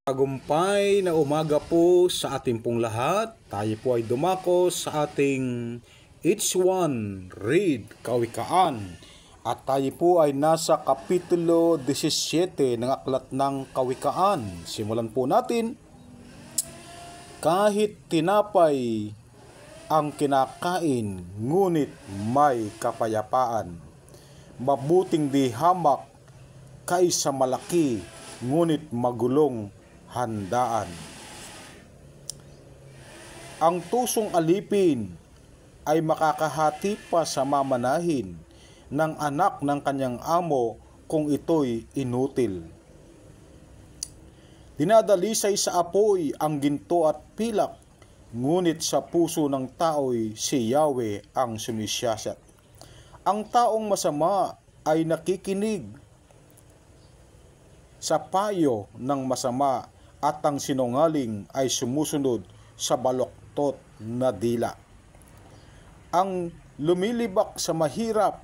Tagumpay na umaga po sa ating pong lahat. Tayo po ay dumako sa ating Each One Read Kawikaan. At tayo po ay nasa Kapitulo 17 ng Aklat ng Kawikaan. Simulan po natin. Kahit tinapay ang kinakain, ngunit may kapayapaan. Mabuting di hamak kaysa malaki, ngunit magulong handaan. Ang tusong alipin ay makakahati pa sa mamanahin ng anak ng kanyang amo kung ito'y inutil. Dinadalisay sa apoy ang ginto at pilak, ngunit sa puso ng tao'y si Yahweh ang sumisyasat. Ang taong masama ay nakikinig sa payo ng masama, at ang sinungaling ay sumusunod sa baluktot na dila. Ang lumilibak sa mahirap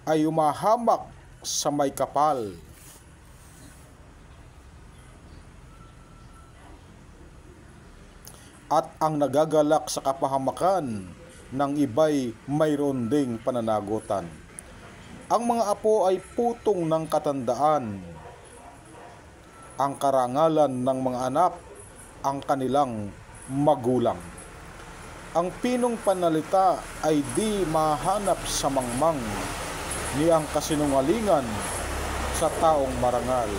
ay umahamak sa may kapal. At ang nagagalak sa kapahamakan ng iba'y mayroon ding pananagutan. Ang mga apo ay putong ng katandaan. Ang karangalan ng mga anak, ang kanilang magulang. Ang pinong panalita ay di mahanap sa mangmang, ni ang kasinungalingan sa taong marangal.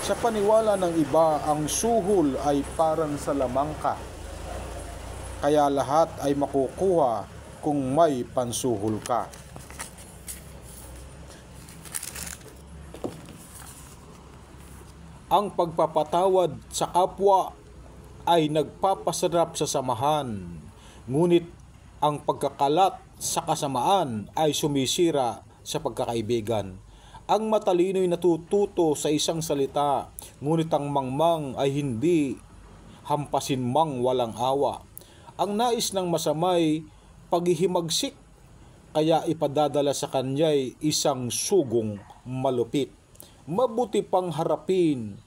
Sa paniwala ng iba, ang suhol ay parang sa lamangka, kaya lahat ay makukuha kung may pansuhol ka. Ang pagpapatawad sa kapwa ay nagpapasarap sa samahan, ngunit ang pagkakalat sa kasamaan ay sumisira sa pagkakaibigan. Ang matalino'y natututo sa isang salita, ngunit ang mangmang ay hindi hampasin mang walang awa. Ang nais ng masamay paghihimagsik, kaya ipadadala sa kanya'y isang sugong malupit. Mabuti pang harapin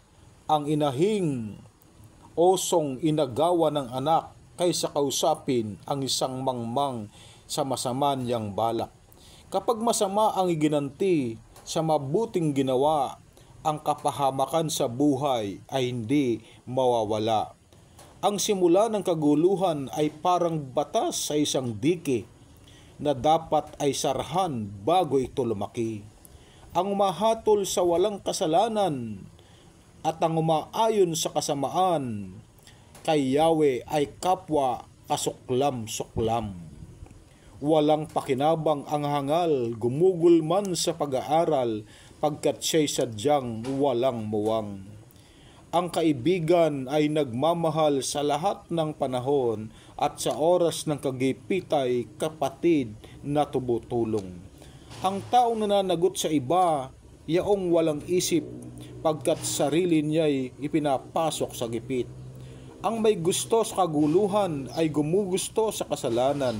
ang inahing osong inagawa ng anak kaysa kausapin ang isang mangmang sa masama niyang balak. Kapag masama ang iginanti sa mabuting ginawa, ang kapahamakan sa buhay ay hindi mawawala. Ang simula ng kaguluhan ay parang batas sa isang dike na dapat ay sarhan bago ito lumaki. Ang mahatol sa walang kasalanan at ang umaayon sa kasamaan kay Yahweh ay kapwa kasuklam-suklam. Walang pakinabang ang hangal, gumugol man sa pag-aaral, pagkat siya'y sadyang walang muwang. Ang kaibigan ay nagmamahal sa lahat ng panahon, at sa oras ng kagipit ay kapatid na tumutulong. Ang taong nananagot sa iba, yaong walang isip, pagkat sarili niya'y ipinapasok sa gipit. Ang may gusto sa kaguluhan ay gumugusto sa kasalanan.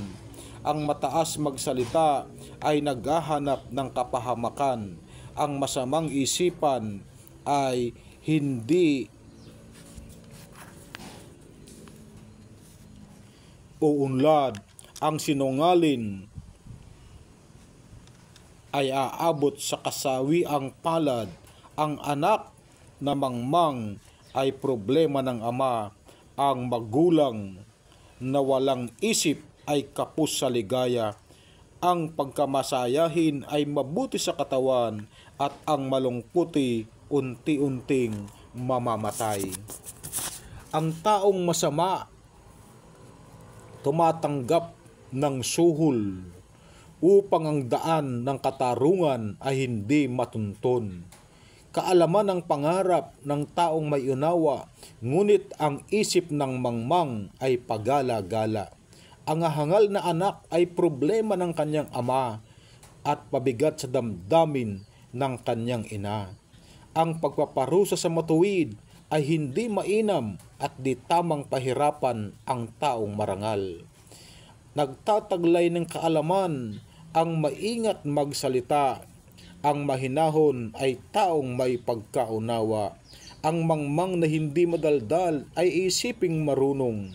Ang mataas magsalita ay naghahanap ng kapahamakan. Ang masamang isipan ay hindi uunlad. Ang sinungaling ay aabot sa kasawiang palad. Ang anak na mangmang ay problema ng ama. Ang magulang na walang isip ay kapos sa ligaya. Ang pagkamasayahin ay mabuti sa katawan, at ang malungkuti unti-unting mamamatay. Ang taong masama tumatanggap ng suhol, upang ang daan ng katarungan ay hindi matuntun. Kaalaman ang pangarap ng taong may unawa, ngunit ang isip ng mangmang ay pagala-gala. Ang hangal na anak ay problema ng kanyang ama, at pabigat sa damdamin ng kanyang ina. Ang pagpaparusa sa matuwid ay hindi mainam, at di tamang pahirapan ang taong marangal. Nagtataglay ng kaalaman ang maingat magsalita, Ang mahinahon ay taong may pagkaunawa. Ang mangmang na hindi madaldal ay isiping marunong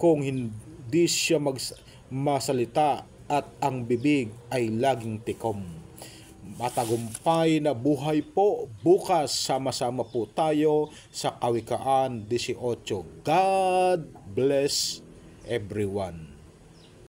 kung hindi siya masalita at ang bibig ay laging tikom. Matagumpay na buhay po. Bukas sama-sama po tayo sa Kawikaan 18. God bless everyone.